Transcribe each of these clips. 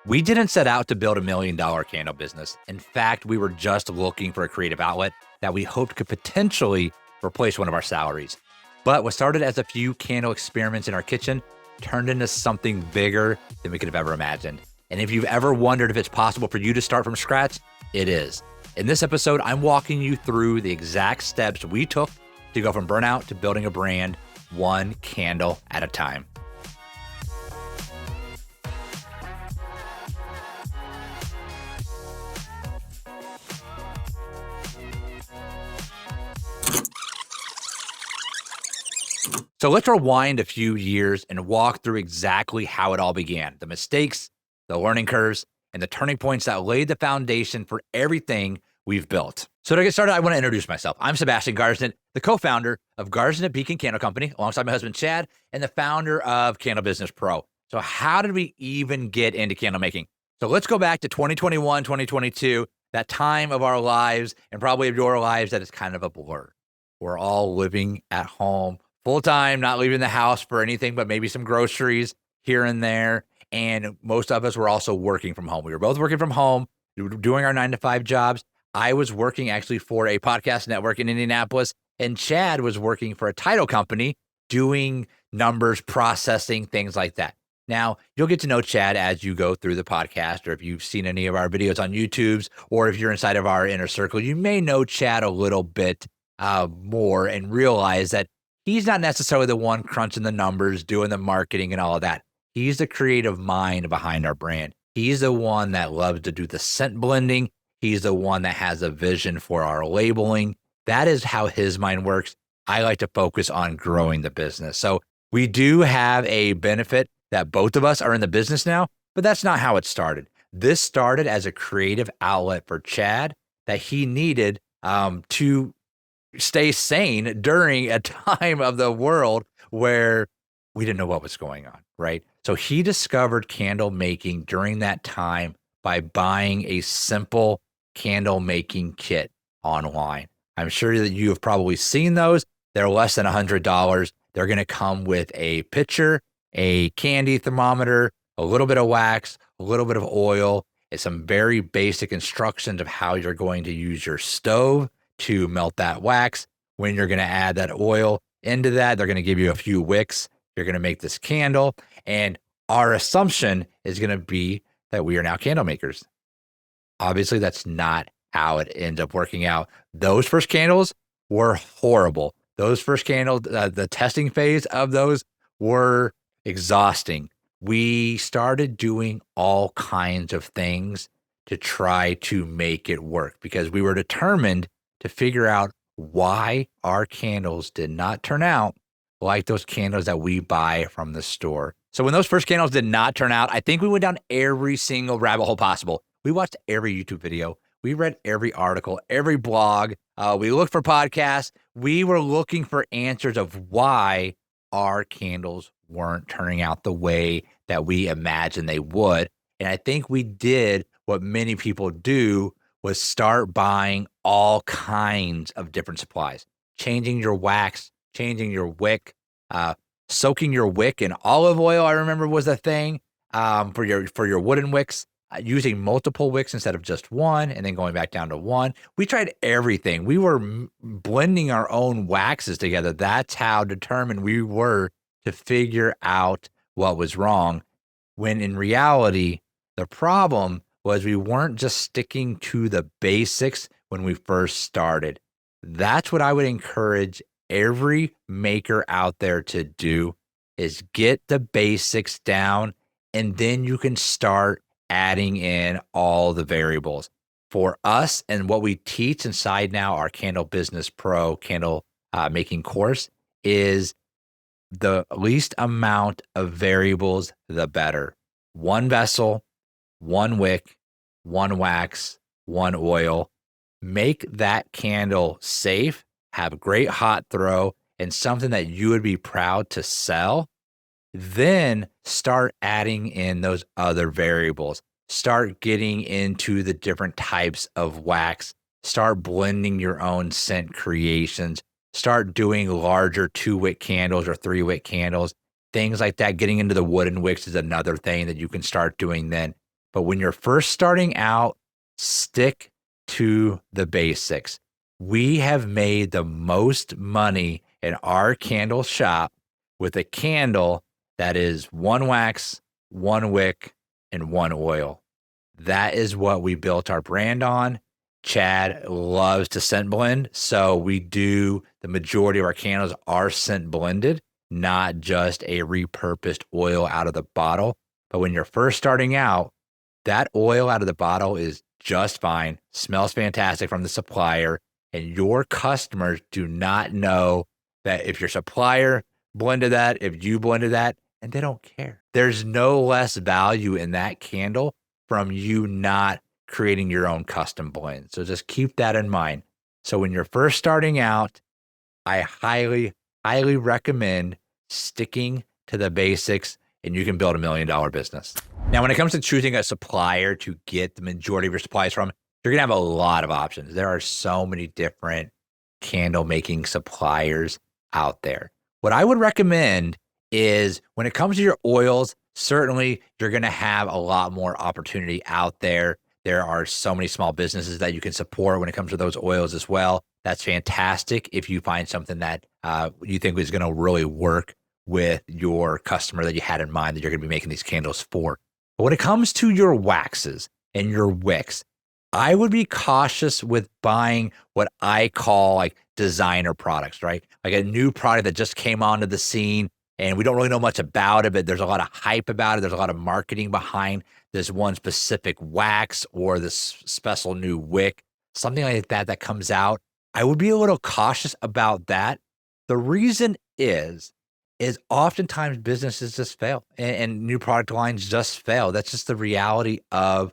We didn't set out to build $1 million candle business. In fact, we were just looking for a creative outlet that we hoped could potentially replace one of our salaries. But what started as a few candle experiments in our kitchen turned into something bigger than we could have ever imagined. And if you've ever wondered if it's possible for you to start from scratch, it is. In this episode, I'm walking you through the exact steps we took to go from burnout to building a brand, one candle at a time. So let's rewind a few years and walk through exactly how it all began, the mistakes, the learning curves, and the turning points that laid the foundation for everything we've built. So to get started, I want to introduce myself. I'm Sabastian Garsnett, the co-founder of Garsnett Beacon Candle Company, alongside my husband, Chad, and the founder of Candlebusiness Pro. So how did we even get into candle making? So let's go back to 2021, 2022, that time of our lives and probably of your lives that is kind of a blur. We're all living at home full-time, not leaving the house for anything but maybe some groceries here and there. And most of us were also working from home. We were both working from home, doing our 9-to-5 jobs. I was working actually for a podcast network in Indianapolis, and Chad was working for a title company doing numbers, processing, things like that. Now, you'll get to know Chad as you go through the podcast, or if you've seen any of our videos on YouTube's, or if you're inside of our inner circle, you may know Chad a little bit more and realize that he's not necessarily the one crunching the numbers, doing the marketing and all of that. He's the creative mind behind our brand. He's the one that loves to do the scent blending. He's the one that has a vision for our labeling. That is how his mind works. I like to focus on growing the business. So we do have a benefit that both of us are in the business now, but that's not how it started. This started as a creative outlet for Chad that he needed to stay sane during a time of the world where we didn't know what was going on, right? So he discovered candle making during that time by buying a simple candle making kit online. I'm sure that you have probably seen those. They're less than $100. They're going to come with a pitcher, a candy thermometer, a little bit of wax, a little bit of oil, and some very basic instructions of how you're going to use your stove to melt that wax. When you're going to add that oil into that, they're going to give you a few wicks. You're going to make this candle. And our assumption is going to be that we are now candle makers. Obviously, that's not how it ends up working out. Those first candles were horrible. Those first candles, the testing phase of those were exhausting. We started doing all kinds of things to try to make it work because we were determined to figure out why our candles did not turn out like those candles that we buy from the store. So when those first candles did not turn out, I think we went down every single rabbit hole possible. We watched every YouTube video. We read every article, every blog. We looked for podcasts. We were looking for answers of why our candles weren't turning out the way that we imagined they would. And I think we did what many people do, was start buying all kinds of different supplies, changing your wax, changing your wick, soaking your wick in olive oil, I remember was a thing for your wooden wicks, using multiple wicks instead of just one, and then going back down to one. We tried everything. We were blending our own waxes together. That's how determined we were to figure out what was wrong, when in reality, the problem was we weren't just sticking to the basics when we first started. That's what I would encourage every maker out there to do, is get the basics down, and then you can start adding in all the variables. For us, and what we teach inside now our Candlebusiness Pro candle making course, is the least amount of variables, the better. One vessel, one wick, one wax, one oil. Make that candle safe, have great hot throw, and something that you would be proud to sell. Then start adding in those other variables. Start getting into the different types of wax. Start blending your own scent creations. Start doing larger 2-wick candles or 3-wick candles, things like that. Getting into the wooden wicks is another thing that you can start doing then. But when you're first starting out, stick to the basics. We have made the most money in our candle shop with a candle that is one wax, one wick, and one oil. That is what we built our brand on. Chad loves to scent blend, so we do the majority of our candles are scent blended, not just a repurposed oil out of the bottle. But when you're first starting out, that oil out of the bottle is just fine, smells fantastic from the supplier, and your customers do not know that if your supplier blended that, if you blended that, and they don't care. There's no less value in that candle from you not creating your own custom blend. So just keep that in mind. So when you're first starting out, I highly, highly recommend sticking to the basics, and you can build $1 million business. Now, when it comes to choosing a supplier to get the majority of your supplies from, you're going to have a lot of options. There are so many different candle making suppliers out there. What I would recommend is when it comes to your oils, certainly you're going to have a lot more opportunity out there. There are so many small businesses that you can support when it comes to those oils as well. That's fantastic if you find something that you think is going to really work with your customer that you had in mind that you're going to be making these candles for. But when it comes to your waxes and your wicks, I would be cautious with buying what I call like designer products, right? Like a new product that just came onto the scene and we don't really know much about it, but there's a lot of hype about it. There's a lot of marketing behind this one specific wax or this special new wick, something like that that comes out. I would be a little cautious about that. The reason is oftentimes businesses just fail and new product lines just fail. That's just the reality of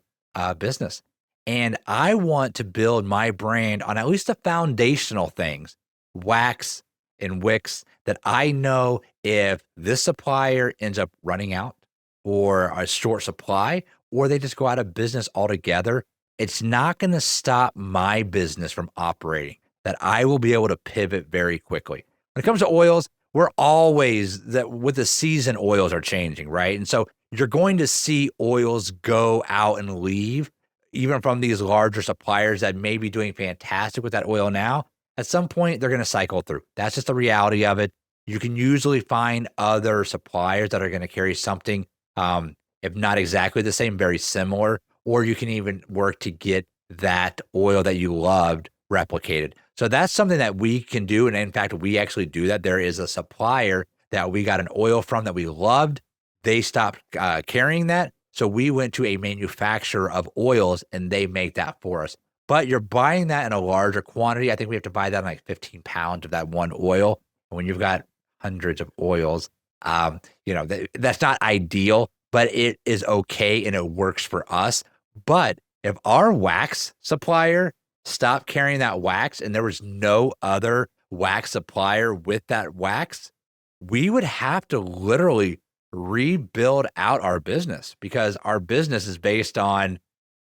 business. And I want to build my brand on at least the foundational things, wax and wicks, that I know if this supplier ends up running out or a short supply, or they just go out of business altogether, it's not going to stop my business from operating, that I will be able to pivot very quickly. When it comes to oils, we're always that with the season, oils are changing, right? And so you're going to see oils go out and leave, even from these larger suppliers that may be doing fantastic with that oil now. At some point, they're going to cycle through. That's just the reality of it. You can usually find other suppliers that are going to carry something, if not exactly the same, very similar, or you can even work to get that oil that you loved replicated. So that's something that we can do. And in fact, we actually do that. There is a supplier that we got an oil from that we loved. They stopped carrying that. So we went to a manufacturer of oils and they make that for us. But you're buying that in a larger quantity. I think we have to buy that in like 15 pounds of that one oil. And when you've got hundreds of oils, that's not ideal, but it is okay and it works for us. But if our wax supplier stopped carrying that wax and there was no other wax supplier with that wax, we would have to literally rebuild out our business, because our business is based on,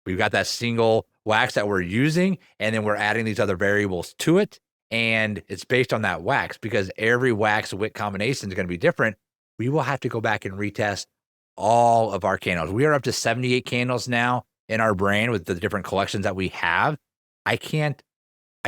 we've got that single wax that we're using, and then we're adding these other variables to it. And it's based on that wax, because every wax wick combination is going to be different. We will have to go back and retest all of our candles. We are up to 78 candles now in our brand with the different collections that we have. I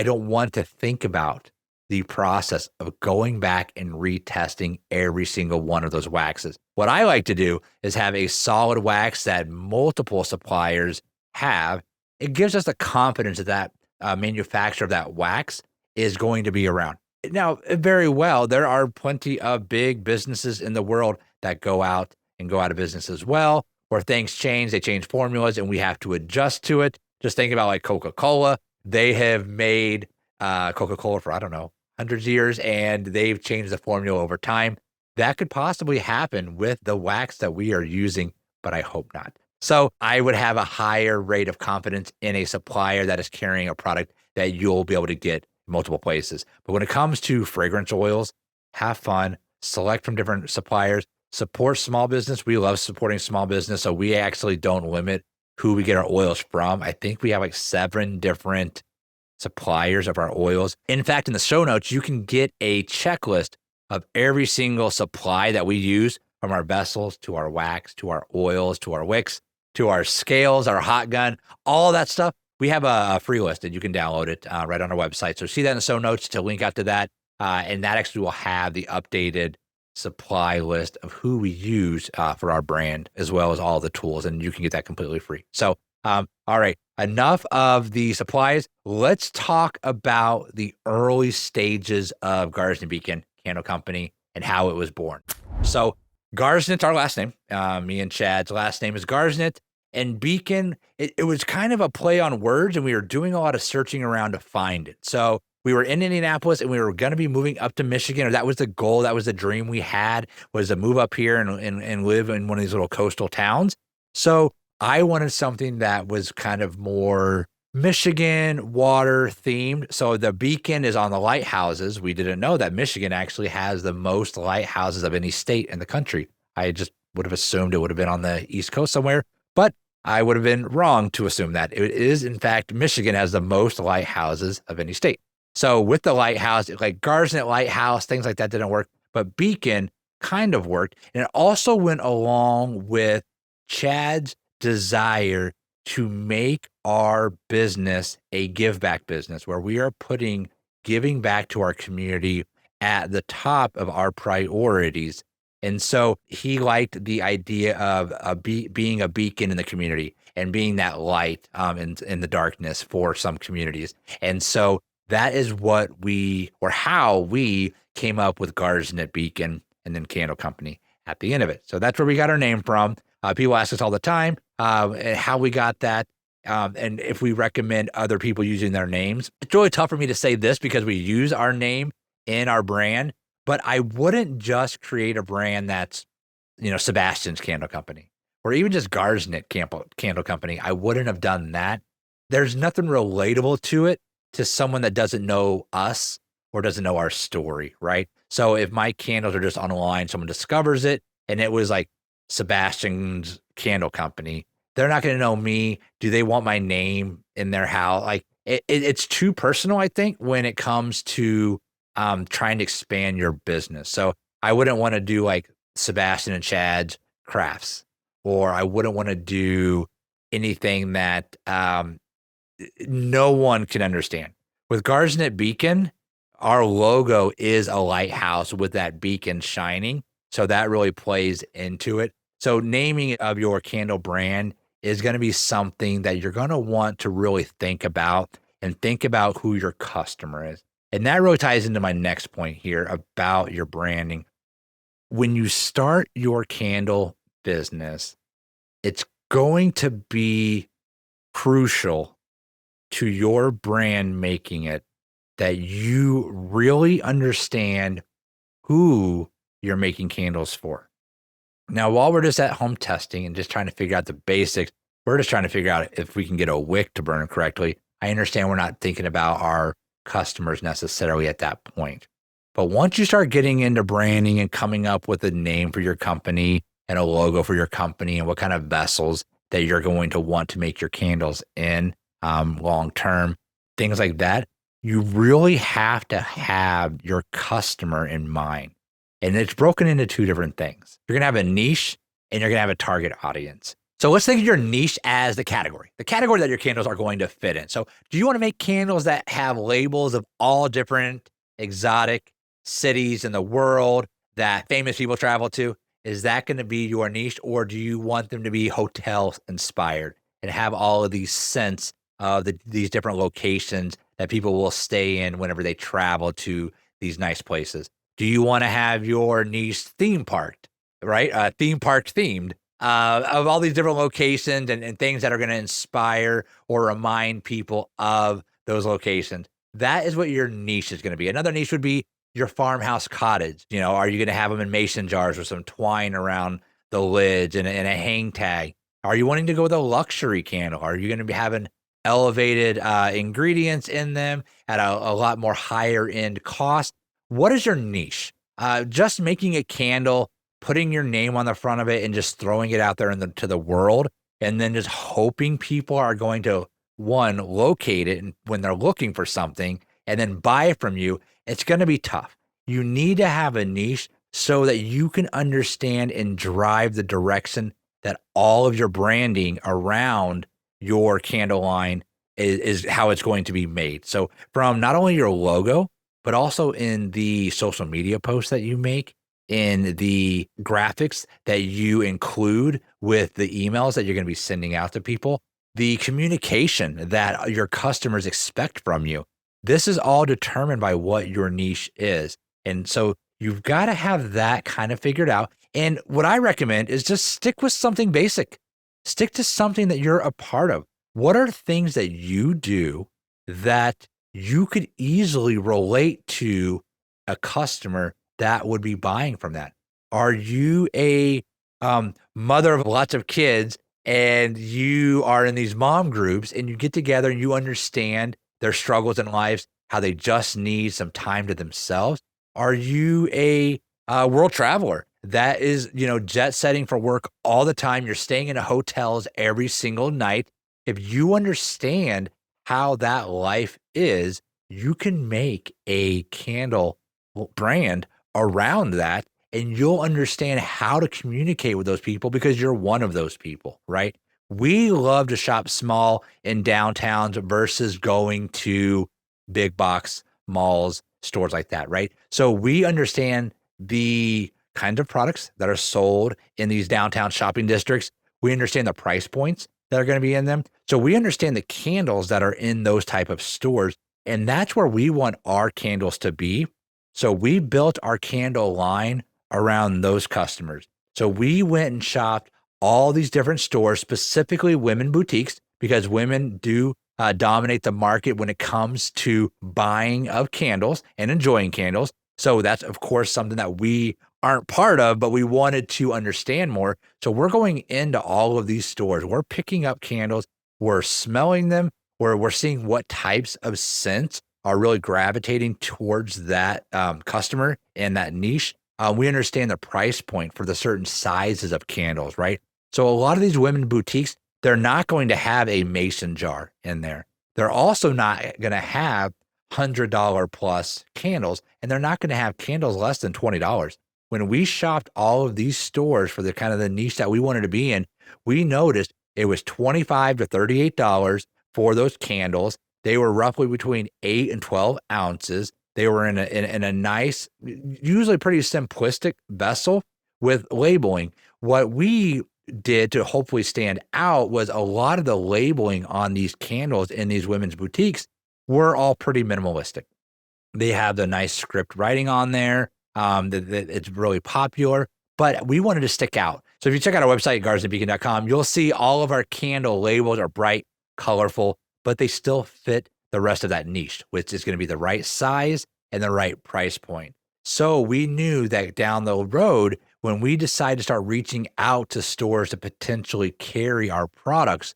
don't want to think about the process of going back and retesting every single one of those waxes. What I like to do is have a solid wax that multiple suppliers have. It gives us the confidence that manufacturer of that wax is going to be around. Now, very well, there are plenty of big businesses in the world that go out of business as well, where things change, they change formulas, and we have to adjust to it. Just think about like Coca-Cola. They have made Coca-Cola for, I don't know, hundreds of years, and they've changed the formula over time. That could possibly happen with the wax that we are using, but I hope not. So I would have a higher rate of confidence in a supplier that is carrying a product that you'll be able to get multiple places. But when it comes to fragrance oils, have fun, select from different suppliers, support small business. We love supporting small business, so we actually don't limit who we get our oils from. I think we have like 7 different suppliers of our oils. In fact, in the show notes, you can get a checklist of every single supply that we use, from our vessels to our wax, to our oils, to our wicks, to our scales, our hot gun, all that stuff. We have a free list and you can download it right on our website. So see that in the show notes to link out to that. And that actually will have the updated supply list of who we use for our brand, as well as all the tools. And you can get that completely free. So, all right, enough of the supplies. Let's talk about the early stages of Garsnett Beacon Candle Company and how it was born. So Garsnett's our last name. Me and Chad's last name is Garsnett. And Beacon, it was kind of a play on words, and we were doing a lot of searching around to find it. So we were in Indianapolis, and we were going to be moving up to Michigan, or that was the goal. That was the dream we had, was to move up here and live in one of these little coastal towns. So I wanted something that was kind of more Michigan water themed. So the Beacon is on the lighthouses. We didn't know that Michigan actually has the most lighthouses of any state in the country. I just would have assumed it would have been on the East Coast somewhere, but I would have been wrong to assume that. It is, in fact, Michigan has the most lighthouses of any state. So with the lighthouse, like Garsnett Lighthouse, things like that didn't work, but Beacon kind of worked. And it also went along with Chad's desire to make our business a give back business, where we are putting giving back to our community at the top of our priorities. And so he liked the idea of being a beacon in the community and being that light in the darkness for some communities. And so that is how we came up with Garsnett Beacon and then Candle Company at the end of it. So that's where we got our name from. People ask us all the time how we got that. And if we recommend other people using their names. It's really tough for me to say this because we use our name in our brand, but I wouldn't just create a brand that's, Sebastian's Candle Company or even just Garsnett Candle Company. I wouldn't have done that. There's nothing relatable to it to someone that doesn't know us or doesn't know our story, right? So if my candles are just online, someone discovers it and it was like Sebastian's Candle Company, they're not going to know me. Do they want my name in their house? Like it's too personal, I think, when it comes to trying to expand your business. So I wouldn't want to do like Sabastian and Chad's Crafts, or I wouldn't want to do anything that no one can understand. With Garsnett Beacon, our logo is a lighthouse with that beacon shining. So that really plays into it. So naming of your candle brand is going to be something that you're going to want to really think about and think about who your customer is. And that really ties into my next point here about your branding. When you start your candle business, it's going to be crucial to your brand making it that you really understand who you're making candles for. Now, while we're just at home testing and just trying to figure out the basics, we're just trying to figure out if we can get a wick to burn correctly. I understand we're not thinking about our customers necessarily at that point. But once you start getting into branding and coming up with a name for your company and a logo for your company and what kind of vessels that you're going to want to make your candles in long term, things like that, you really have to have your customer in mind. And it's broken into two different things. You're going to have a niche and you're going to have a target audience. So let's think of your niche as the category that your candles are going to fit in. So do you want to make candles that have labels of all different exotic cities in the world that famous people travel to? Is that going to be your niche, or do you want them to be hotel inspired and have all of these scents of these different locations that people will stay in whenever they travel to these nice places? Do you want to have your niche theme parked, right? Theme park themed of all these different locations and things that are going to inspire or remind people of those locations. That is what your niche is going to be. Another niche would be your farmhouse cottage. Are you going to have them in mason jars with some twine around the lids and a hang tag? Are you wanting to go with a luxury candle? Are you going to be having elevated ingredients in them at a lot more higher end cost? What is your niche? Just making a candle, putting your name on the front of it and just throwing it out there to the world, and then just hoping people are going to, one, locate it when they're looking for something and then buy it from you. It's going to be tough. You need to have a niche so that you can understand and drive the direction that all of your branding around your candle line is how it's going to be made. So from not only your logo, but also in the social media posts that you make, in the graphics that you include with the emails that you're going to be sending out to people, the communication that your customers expect from you. This is all determined by what your niche is. And so you've got to have that kind of figured out. And what I recommend is just stick with something basic. Stick to something that you're a part of. What are things that you do that you could easily relate to a customer that would be buying from that? Are you a mother of lots of kids and you are in these mom groups and you get together and you understand their struggles in lives, how they just need some time to themselves? Are you a world traveler that is, jet setting for work all the time? You're staying in hotels every single night. If you understand how that life is, you can make a candle brand around that, and you'll understand how to communicate with those people because you're one of those people, right? We love to shop small in downtowns versus going to big box malls, stores like that, right? So we understand the kind of products that are sold in these downtown shopping districts. We understand the price points that are going to be in them. So we understand the candles that are in those type of stores, and that's where we want our candles to be. So we built our candle line around those customers. So we went and shopped all these different stores, specifically women boutiques, because women do dominate the market when it comes to buying of candles and enjoying candles. So that's, of course, something that we aren't part of, but we wanted to understand more. So we're going into all of these stores. We're picking up candles. We're smelling them. We're seeing what types of scents are really gravitating towards that customer and that niche. We understand the price point for the certain sizes of candles, right? So a lot of these women boutiques, they're not going to have a mason jar in there. They're also not going to have $100 plus candles, and they're not going to have candles less than $20. When we shopped all of these stores for the kind of the niche that we wanted to be in, we noticed it was $25 to $38 for those candles. They were roughly between 8 and 12 ounces. They were in a nice, usually pretty simplistic vessel with labeling. What we did to hopefully stand out was a lot of the labeling on these candles in these women's boutiques were all pretty minimalistic. They have the nice script writing on there. That it's really popular, but we wanted to stick out. So if you check out our website, garsnettbeacon.com, you'll see all of our candle labels are bright, colorful, but they still fit the rest of that niche, which is going to be the right size and the right price point. So we knew that down the road, when we decided to start reaching out to stores to potentially carry our products,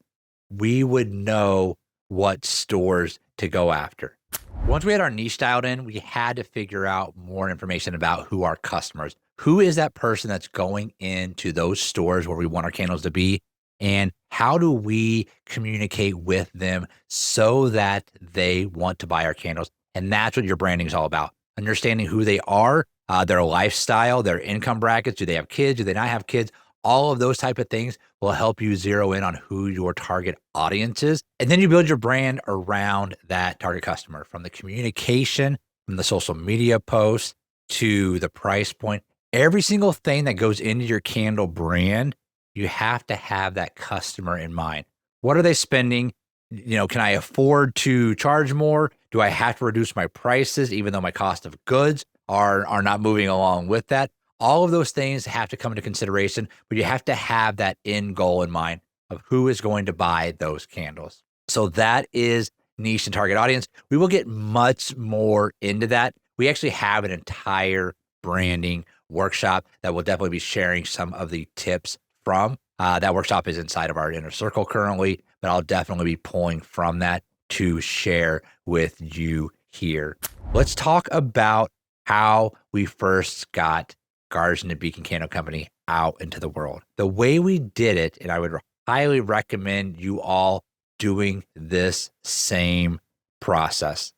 we would know what stores to go after. Once we had our niche dialed in, we had to figure out more information about who our customers, who is that person that's going into those stores where we want our candles to be, and how do we communicate with them so that they want to buy our candles. And that's what your branding is all about. Understanding who they are, their lifestyle, their income brackets. Do they have kids? Do they not have kids? All of those type of things will help you zero in on who your target audience is. And then you build your brand around that target customer, from the communication, from the social media posts to the price point. Every single thing that goes into your candle brand, you have to have that customer in mind. What are they spending? Can I afford to charge more? Do I have to reduce my prices, even though my cost of goods are not moving along with that? All of those things have to come into consideration, but you have to have that end goal in mind of who is going to buy those candles. So that is niche and target audience. We will get much more into that. We actually have an entire branding workshop that we'll definitely be sharing some of the tips from. That workshop is inside of our inner circle currently, but I'll definitely be pulling from that to share with you here. Let's talk about how we first got Garsnett Beacon Candle Company out into the world. The way we did it, and I would highly recommend you all doing this same process.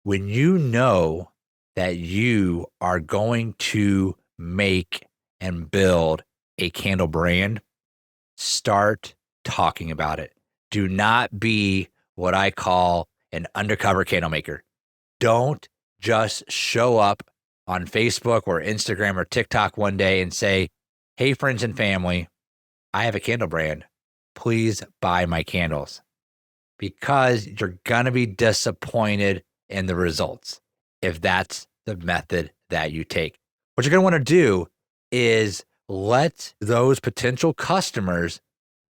When you know that you are going to make and build a candle brand, Start talking about it. Do not be what I call an undercover candle maker. Don't just show up on Facebook or Instagram or TikTok one day and say, hey, friends and family, I have a candle brand. Please buy my candles. Because you're going to be disappointed in the results if that's the method that you take. What you're going to want to do is let those potential customers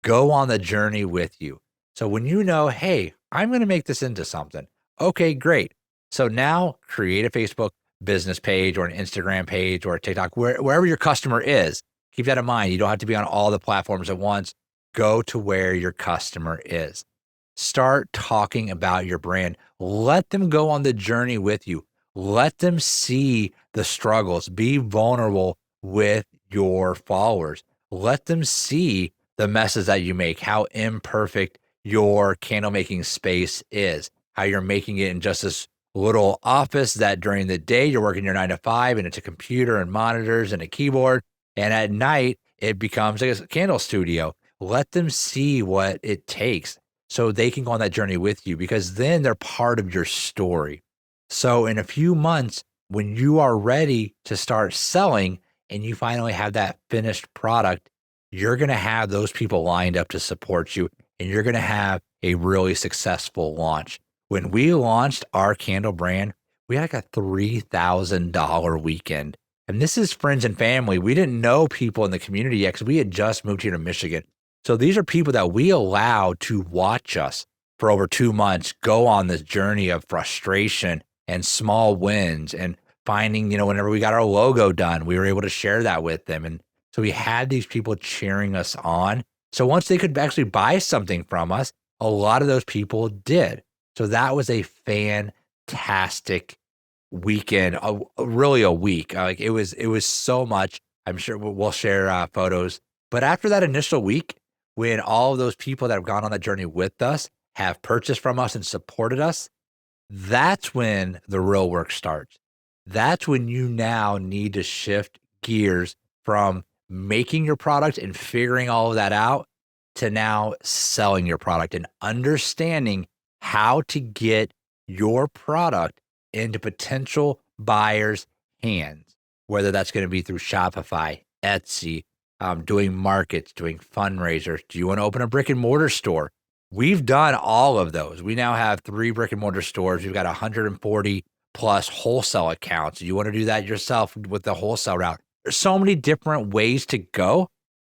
go on the journey with you. So when you know, hey, I'm going to make this into something. Okay, great. So now create a Facebook business page or an Instagram page or a TikTok, wherever your customer is. Keep that in mind. You don't have to be on all the platforms at once. Go to where your customer is. Start talking about your brand. Let them go on the journey with you. Let them see the struggles. Be vulnerable with your followers. Let them see the messes that you make, how imperfect your candle making space is, how you're making it in just this little office that during the day you're working your 9 to 5 and it's a computer and monitors and a keyboard. And at night it becomes like a candle studio. Let them see what it takes so they can go on that journey with you, because then they're part of your story. So in a few months, when you are ready to start selling and you finally have that finished product, you're going to have those people lined up to support you, and you're going to have a really successful launch. When we launched our candle brand, we had like a $3,000 weekend. And this is friends and family. We didn't know people in the community yet because we had just moved here to Michigan. So these are people that we allowed to watch us for over 2 months, go on this journey of frustration and small wins and finding, whenever we got our logo done, we were able to share that with them. And so we had these people cheering us on. So once they could actually buy something from us, a lot of those people did. So that was a fantastic weekend, really a week. It was so much. I'm sure we'll share photos. But after that initial week, when all of those people that have gone on that journey with us have purchased from us and supported us, that's when the real work starts. That's when you now need to shift gears from making your product and figuring all of that out to now selling your product and understanding how to get your product into potential buyers' hands, whether that's going to be through Shopify, Etsy, doing markets, doing fundraisers. Do you want to open a brick and mortar store? We've done all of those. We now have 3 brick and mortar stores. We've got 140 plus wholesale accounts. You want to do that yourself with the wholesale route. There's so many different ways to go.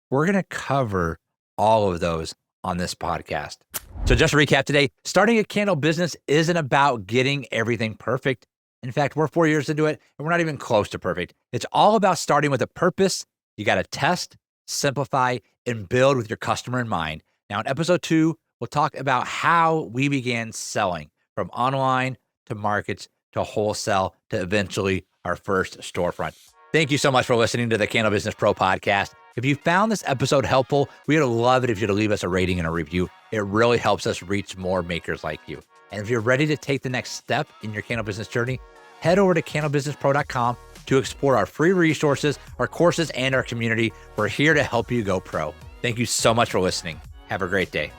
We're going to cover all of those on this podcast. So just to recap today, starting a candle business isn't about getting everything perfect. In fact, we're 4 years into it and we're not even close to perfect. It's all about starting with a purpose. You got to test, simplify, and build with your customer in mind. Now in episode 2, we'll talk about how we began selling from online to markets to wholesale to eventually our first storefront. Thank you so much for listening to the Candle Business Pro podcast. If you found this episode helpful, we would love it if you'd leave us a rating and a review. It really helps us reach more makers like you. And if you're ready to take the next step in your candle business journey, head over to candlebusinesspro.com to explore our free resources, our courses, and our community. We're here to help you go pro. Thank you so much for listening. Have a great day.